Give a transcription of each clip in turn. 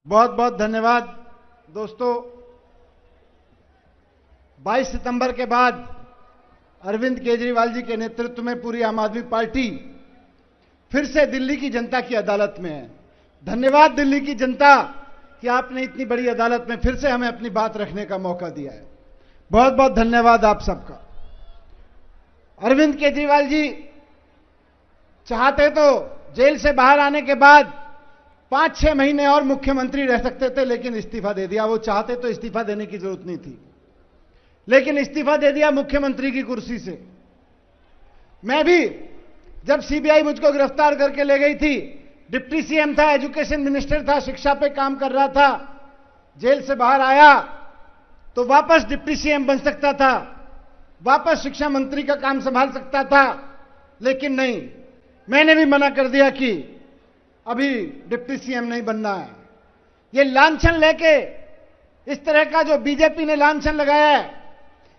बहुत बहुत धन्यवाद दोस्तों। 22 सितंबर के बाद अरविंद केजरीवाल जी के नेतृत्व में पूरी आम आदमी पार्टी फिर से दिल्ली की जनता की अदालत में है। धन्यवाद दिल्ली की जनता कि आपने इतनी बड़ी अदालत में फिर से हमें अपनी बात रखने का मौका दिया है। बहुत बहुत धन्यवाद आप सबका। अरविंद केजरीवाल जी चाहते तो जेल से बाहर आने के बाद 5-6 महीने और मुख्यमंत्री रह सकते थे, लेकिन इस्तीफा दे दिया। वो चाहते तो इस्तीफा देने की जरूरत नहीं थी, लेकिन इस्तीफा दे दिया मुख्यमंत्री की कुर्सी से। मैं भी जब सीबीआई मुझको गिरफ्तार करके ले गई थी, डिप्टी सीएम था, एजुकेशन मिनिस्टर था, शिक्षा पे काम कर रहा था। जेल से बाहर आया तो वापस डिप्टी सीएम बन सकता था, वापस शिक्षा मंत्री का काम संभाल सकता था, लेकिन नहीं, मैंने भी मना कर दिया कि अभी डिप्टी सीएम नहीं बनना है। ये लांछन लेके इस तरह का जो बीजेपी ने लांछन लगाया है,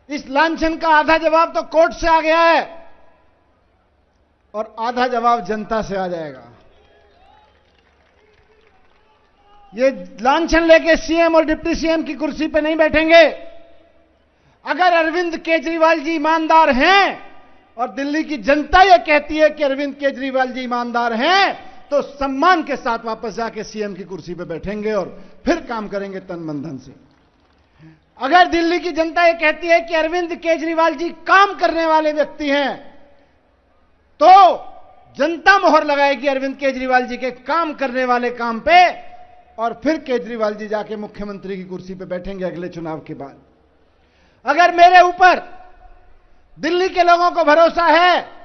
इस लांछन का आधा जवाब तो कोर्ट से आ गया है और आधा जवाब जनता से आ जाएगा। ये लांछन लेके सीएम और डिप्टी सीएम की कुर्सी पे नहीं बैठेंगे। अगर अरविंद केजरीवाल जी ईमानदार हैं और दिल्ली की जनता ये कहती है कि अरविंद केजरीवाल जी ईमानदार हैं, तो सम्मान के साथ वापस जाके सीएम की कुर्सी पे बैठेंगे और फिर काम करेंगे तन मन धन से। अगर दिल्ली की जनता ये कहती है कि अरविंद केजरीवाल जी काम करने वाले व्यक्ति हैं, तो जनता मोहर लगाएगी अरविंद केजरीवाल जी के काम करने वाले काम पे, और फिर केजरीवाल जी जाके मुख्यमंत्री की कुर्सी पे बैठेंगे अगले चुनाव के बाद। अगर मेरे ऊपर दिल्ली के लोगों को भरोसा है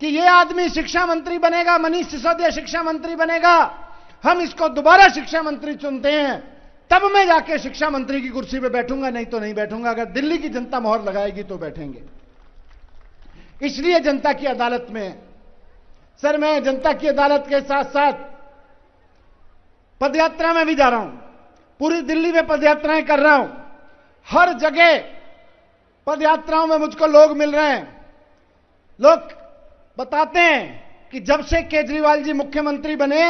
कि ये आदमी शिक्षा मंत्री बनेगा, मनीष सिसोदिया शिक्षा मंत्री बनेगा, हम इसको दोबारा शिक्षा मंत्री चुनते हैं, तब मैं जाके शिक्षा मंत्री की कुर्सी पे बैठूंगा, नहीं तो नहीं बैठूंगा। अगर दिल्ली की जनता मोहर लगाएगी तो बैठेंगे। इसलिए जनता की अदालत में सर, मैं जनता की अदालत के साथ साथ पदयात्रा में भी जा रहा हूं, पूरी दिल्ली में पदयात्राएं कर रहा हूं। हर जगह पदयात्राओं में मुझको लोग मिल रहे हैं। लोग बताते हैं कि जब से केजरीवाल जी मुख्यमंत्री बने,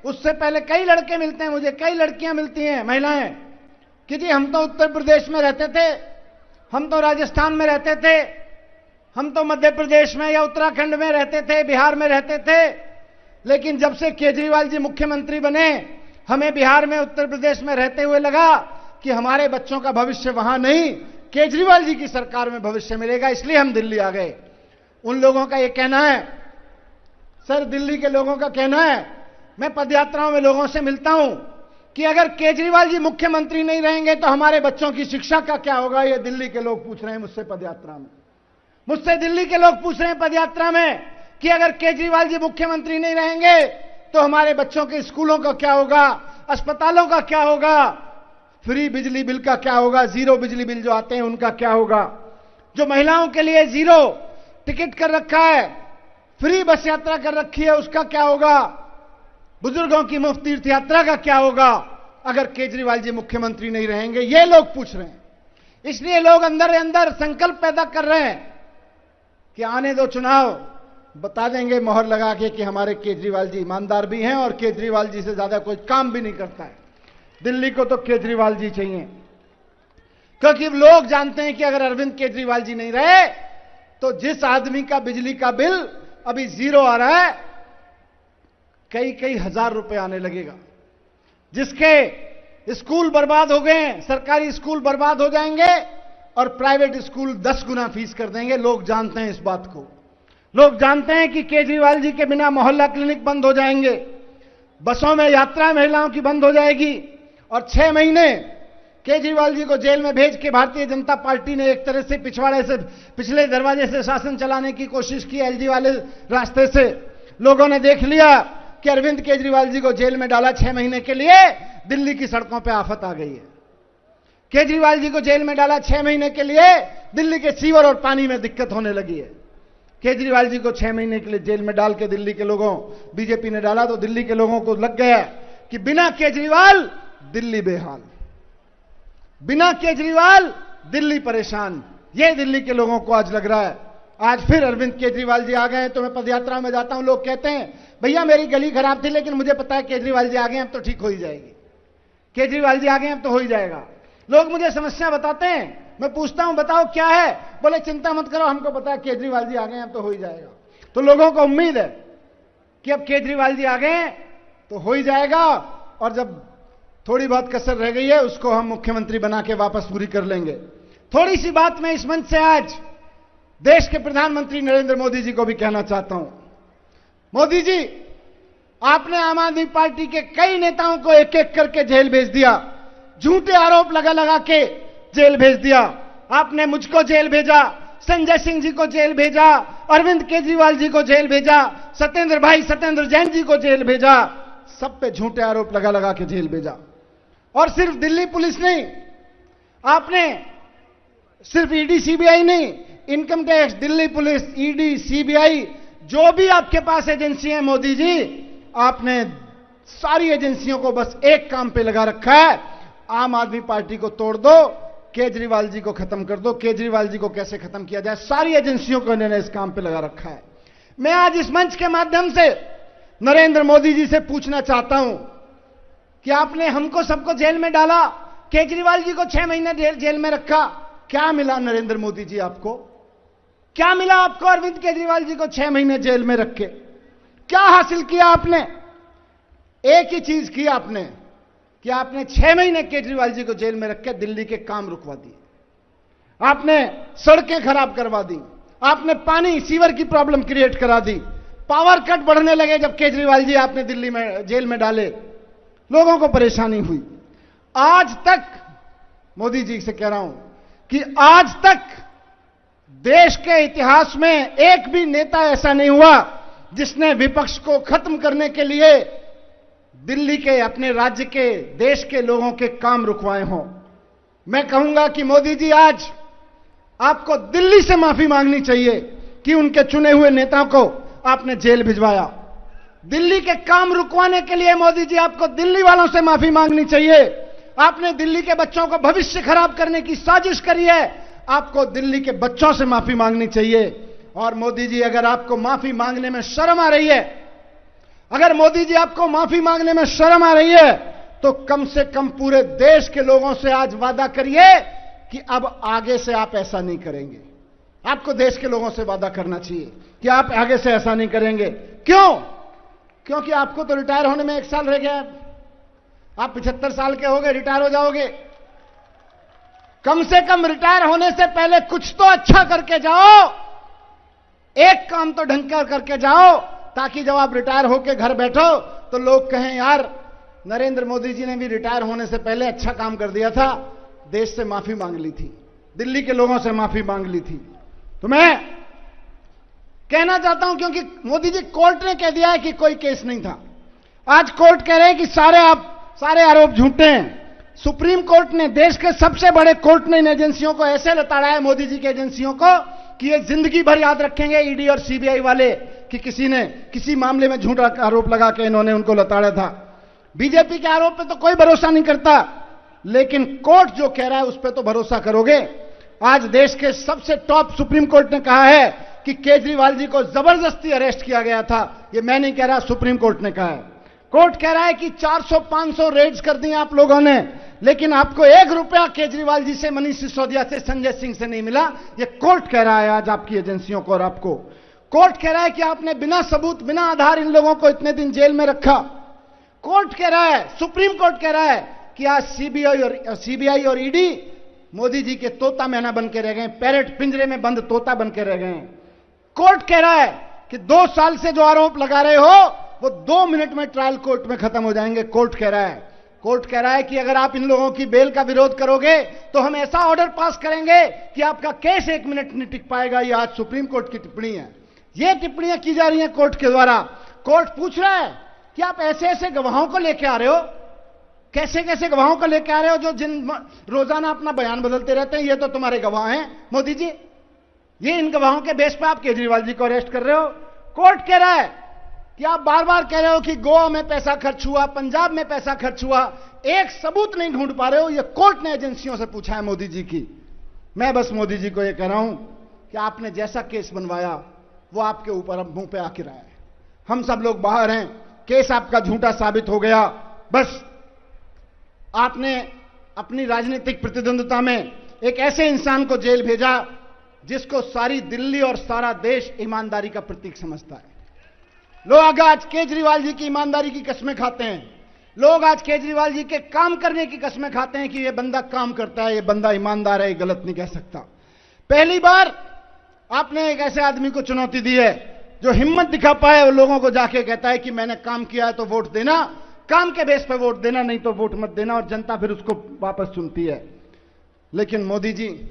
उससे पहले कई लड़के मिलते हैं मुझे, कई लड़कियां मिलती हैं, महिलाएं, कि जी हम तो उत्तर प्रदेश में रहते थे, हम तो राजस्थान में रहते थे, हम तो मध्य प्रदेश में या उत्तराखंड में रहते थे, बिहार में रहते थे, लेकिन जब से केजरीवाल जी मुख्यमंत्री बने, हमें बिहार में, उत्तर प्रदेश में रहते हुए लगा कि हमारे बच्चों का भविष्य वहां नहीं, केजरीवाल जी की सरकार में भविष्य मिलेगा, इसलिए हम दिल्ली आ गए। उन लोगों का यह कहना है, सर दिल्ली के लोगों का कहना है, मैं पदयात्राओं में लोगों से मिलता हूं कि अगर केजरीवाल जी मुख्यमंत्री नहीं रहेंगे तो हमारे बच्चों की शिक्षा का क्या होगा। ये दिल्ली के लोग पूछ रहे हैं मुझसे पदयात्रा में। मुझसे दिल्ली के लोग पूछ रहे हैं पदयात्रा में कि अगर केजरीवाल जी मुख्यमंत्री नहीं रहेंगे तो हमारे बच्चों के स्कूलों का क्या होगा, अस्पतालों का क्या होगा, फ्री बिजली बिल का क्या होगा, जीरो बिजली बिल जो आते हैं उनका क्या होगा, जो महिलाओं के लिए जीरो टिकट कर रखा है, फ्री बस यात्रा कर रखी है, उसका क्या होगा, बुजुर्गों की मुफ्त तीर्थ यात्रा का क्या होगा अगर केजरीवाल जी मुख्यमंत्री नहीं रहेंगे। ये लोग पूछ रहे हैं। इसलिए लोग अंदर अंदर संकल्प पैदा कर रहे हैं कि आने दो चुनाव, बता देंगे मोहर लगा के कि हमारे केजरीवाल जी ईमानदार भी हैं और केजरीवाल जी से ज्यादा कोई काम भी नहीं करता है। दिल्ली को तो केजरीवाल जी चाहिए, क्योंकि लोग जानते हैं कि अगर अरविंद केजरीवाल जी नहीं रहे तो जिस आदमी का बिजली का बिल अभी जीरो आ रहा है, कई कई हजार रुपए आने लगेगा, जिसके स्कूल बर्बाद हो गए, सरकारी स्कूल बर्बाद हो जाएंगे और प्राइवेट स्कूल 10 गुना फीस कर देंगे। लोग जानते हैं इस बात को। लोग जानते हैं कि केजरीवाल जी के बिना मोहल्ला क्लिनिक बंद हो जाएंगे, बसों में यात्रा महिलाओं की बंद हो जाएगी, और 6 महीने केजरीवाल जी को जेल में भेज के भारतीय जनता पार्टी ने एक तरह से पिछवाड़े से, पिछले दरवाजे से शासन चलाने की कोशिश की, एलजी वाले रास्ते से। लोगों ने देख लिया कि अरविंद केजरीवाल जी को जेल में डाला 6 महीने के लिए, दिल्ली की सड़कों पर आफत आ गई है। केजरीवाल जी को जेल में डाला 6 महीने के लिए, दिल्ली के सीवर और पानी में दिक्कत होने लगी है। केजरीवाल जी को 6 महीने के लिए जेल में डाल के दिल्ली के लोगों, बीजेपी ने डाला तो दिल्ली के लोगों को लग गया कि बिना केजरीवाल दिल्ली बेहाल, बिना केजरीवाल दिल्ली परेशान। ये दिल्ली के लोगों को आज लग रहा है। आज फिर अरविंद केजरीवाल जी आ गए हैं, तो मैं पदयात्रा में जाता हूं, लोग कहते हैं भैया मेरी गली खराब थी लेकिन मुझे पता है केजरीवाल जी आ गए, अब तो ठीक हो ही जाएगी। केजरीवाल जी आ गए अब तो हो ही जाएगा। लोग मुझे समस्या बताते हैं, मैं पूछता हूं बताओ क्या है, बोले चिंता मत करो हमको पता है केजरीवाल जी आ गए अब तो हो ही जाएगा। तो लोगों को उम्मीद है कि अब केजरीवाल जी आ गए तो हो ही जाएगा, और जब थोड़ी बहुत कसर रह गई है उसको हम मुख्यमंत्री बना के वापस पूरी कर लेंगे। थोड़ी सी बात मैं इस मंच से आज देश के प्रधानमंत्री नरेंद्र मोदी जी को भी कहना चाहता हूं। मोदी जी, आपने आम आदमी पार्टी के कई नेताओं को एक एक करके जेल भेज दिया, झूठे आरोप लगा लगा के जेल भेज दिया। आपने मुझको जेल भेजा, संजय सिंह जी को जेल भेजा, अरविंद केजरीवाल जी को जेल भेजा, सत्येंद्र जैन जी को जेल भेजा, सब पे झूठे आरोप लगा लगा के जेल भेजा। और सिर्फ दिल्ली पुलिस नहीं, आपने सिर्फ ईडी सीबीआई नहीं, income tax, Delhi police, ED CBI, जो भी आपके पास एजेंसी है मोदी जी, आपने सारी एजेंसियों को बस एक काम पे लगा रखा है, आम आदमी पार्टी को तोड़ दो, केजरीवाल जी को खत्म कर दो। केजरीवाल जी को कैसे खत्म किया जाए, सारी एजेंसियों को इन्होंने इस काम पे लगा रखा है। मैं आज इस मंच के माध्यम से नरेंद्र मोदी जी से पूछना चाहता हूं कि आपने हमको सबको जेल में डाला, केजरीवाल जी को 6 महीने जेल में रखा, क्या मिला नरेंद्र मोदी जी आपको? क्या मिला आपको अरविंद केजरीवाल जी को 6 महीने जेल में रख के? क्या हासिल किया आपने? एक ही चीज की आपने कि आपने 6 महीने केजरीवाल जी को जेल में रख के दिल्ली के काम रुकवा दिए, आपने सड़कें खराब करवा दी, आपने पानी सीवर की प्रॉब्लम क्रिएट करा दी, पावर कट बढ़ने लगे जब केजरीवाल जी आपने दिल्ली में जेल में डाले, लोगों को परेशानी हुई। आज तक मोदी जी से कह रहा हूं कि आज तक देश के इतिहास में एक भी नेता ऐसा नहीं हुआ जिसने विपक्ष को खत्म करने के लिए दिल्ली के, अपने राज्य के, देश के लोगों के काम रुकवाए हों। मैं कहूंगा कि मोदी जी आज आपको दिल्ली से माफी मांगनी चाहिए कि उनके चुने हुए नेताओं को आपने जेल भिजवाया। दिल्ली के काम रुकवाने के लिए मोदी जी आपको दिल्ली वालों से माफी मांगनी चाहिए। आपने दिल्ली के बच्चों का भविष्य खराब करने की साजिश करी है, आपको दिल्ली के बच्चों से माफी मांगनी चाहिए। और मोदी जी, अगर आपको माफी मांगने में शर्म आ रही है, अगर मोदी जी आपको माफी मांगने में शर्म आ रही है, तो कम से कम पूरे देश के लोगों से आज वादा करिए कि अब आगे से आप ऐसा नहीं करेंगे। आपको देश के लोगों से वादा करना चाहिए कि आप आगे से ऐसा नहीं करेंगे। क्यों? क्योंकि आपको तो रिटायर होने में 1 साल रह गया। आप 75 साल के हो गए, रिटायर हो जाओगे। कम से कम रिटायर होने से पहले कुछ तो अच्छा करके जाओ, एक काम तो ढंग कर करके जाओ, ताकि जब आप रिटायर होकर घर बैठो तो लोग कहें यार नरेंद्र मोदी जी ने भी रिटायर होने से पहले अच्छा काम कर दिया था, देश से माफी मांग ली थी, दिल्ली के लोगों से माफी मांग ली थी। तो मैं कहना चाहता हूं, क्योंकि मोदी जी, कोर्ट ने कह दिया है कि कोई केस नहीं था। आज कोर्ट कह रहे हैं कि सारे आरोप झूठे हैं। सुप्रीम कोर्ट ने, देश के सबसे बड़े कोर्ट ने इन एजेंसियों को ऐसे लताड़ा है, मोदी जी की एजेंसियों को, कि ये जिंदगी भर याद रखेंगे ईडी और सीबीआई वाले कि किसी ने किसी मामले में झूठा आरोप लगा के इन्होंने उनको लताड़ा था। बीजेपी के आरोप पे तो कोई भरोसा नहीं करता, लेकिन कोर्ट जो कह रहा है उस पर तो भरोसा करोगे। आज देश के सबसे टॉप सुप्रीम कोर्ट ने कहा है कि केजरीवाल जी को जबरदस्ती अरेस्ट किया गया था। ये मैं नहीं कह रहा, सुप्रीम कोर्ट ने कहा है। कोर्ट कह रहा है कि 400-500 रेड्स कर दी आप लोगों ने, लेकिन आपको 1 रुपया केजरीवाल जी से, मनीष सिसोदिया से, संजय सिंह से नहीं मिला। ये कोर्ट कह रहा है आज आपकी एजेंसियों को और आपको। कोर्ट कह रहा है कि आपने बिना सबूत, बिना आधार इन लोगों को इतने दिन जेल में रखा। कोर्ट कह रहा है, सुप्रीम कोर्ट कह रहा है कि आज सीबीआई और ईडी मोदी जी के तोता मैना बन के रह गए, पैरेट पिंजरे में बंद तोता बन के रह गए। कोर्ट कह रहा है कि 2 साल से जो आरोप लगा रहे हो वो 2 मिनट में ट्रायल कोर्ट में खत्म हो जाएंगे। कोर्ट कह रहा है, कोर्ट कह रहा है कि अगर आप इन लोगों की बेल का विरोध करोगे तो हम ऐसा ऑर्डर पास करेंगे कि आपका केस 1 मिनट नहीं टिक पाएगा। ये आज सुप्रीम कोर्ट की टिप्पणी है। ये टिप्पणियां की जा रही हैं कोर्ट के द्वारा। कोर्ट पूछ रहा है कि आप ऐसे ऐसे गवाहों को लेके आ रहे हो, कैसे कैसे गवाहों को लेके आ रहे हो जो जिन रोजाना अपना बयान बदलते रहते हैं, ये तो तुम्हारे गवाह हैं मोदी जी। ये इन गवाहों के बेस पर आप केजरीवाल जी को अरेस्ट कर रहे हो। कोर्ट कह रहा है कि आप बार बार कह रहे हो कि गोवा में पैसा खर्च हुआ, पंजाब में पैसा खर्च हुआ, एक सबूत नहीं ढूंढ पा रहे हो। ये कोर्ट ने एजेंसियों से पूछा है मोदी जी की। मैं बस मोदी जी को यह कह रहा हूं कि आपने जैसा केस बनवाया वो आपके ऊपर अब मुंह पे आके रहा है। हम सब लोग बाहर हैं, केस आपका झूठा साबित हो गया, बस आपने अपनी राजनीतिक प्रतिद्वंद्विता में एक ऐसे इंसान को जेल भेजा जिसको सारी दिल्ली और सारा देश ईमानदारी का प्रतीक समझता है। लोग आज केजरीवाल जी की ईमानदारी की कसमें खाते हैं। लोग आज केजरीवाल जी के काम करने की कसमें खाते हैं कि ये बंदा काम करता है, ये बंदा ईमानदार है, ये गलत नहीं कह सकता। पहली बार आपने एक ऐसे आदमी को चुनौती दी है जो हिम्मत दिखा पाए और लोगों को जाके कहता है कि मैंने काम किया है तो वोट देना, काम के बेस पे वोट देना, नहीं तो वोट मत देना, और जनता फिर उसको वापस चुनती है। लेकिन मोदी जी,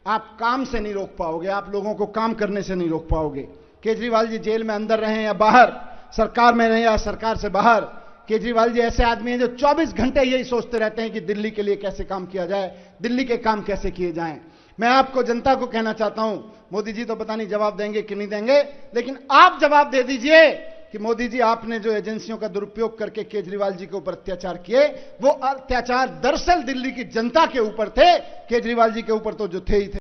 आप काम से नहीं रोक पाओगे, आप लोगों को काम करने से नहीं रोक पाओगे। केजरीवाल जी जेल में अंदर रहे या बाहर, सरकार में रहे या सरकार से बाहर, केजरीवाल जी ऐसे आदमी हैं जो 24 घंटे यही सोचते रहते हैं कि दिल्ली के लिए कैसे काम किया जाए, दिल्ली के काम कैसे किए जाएं। मैं आपको, जनता को कहना चाहता हूं, मोदी जी तो पता नहीं जवाब देंगे कि नहीं देंगे, लेकिन आप जवाब दे दीजिए कि मोदी जी, आपने जो एजेंसियों का दुरुपयोग करके केजरीवाल जी के ऊपर अत्याचार किए, वो अत्याचार दरअसल दिल्ली की जनता के ऊपर थे, केजरीवाल जी के ऊपर तो जो थे ही थे।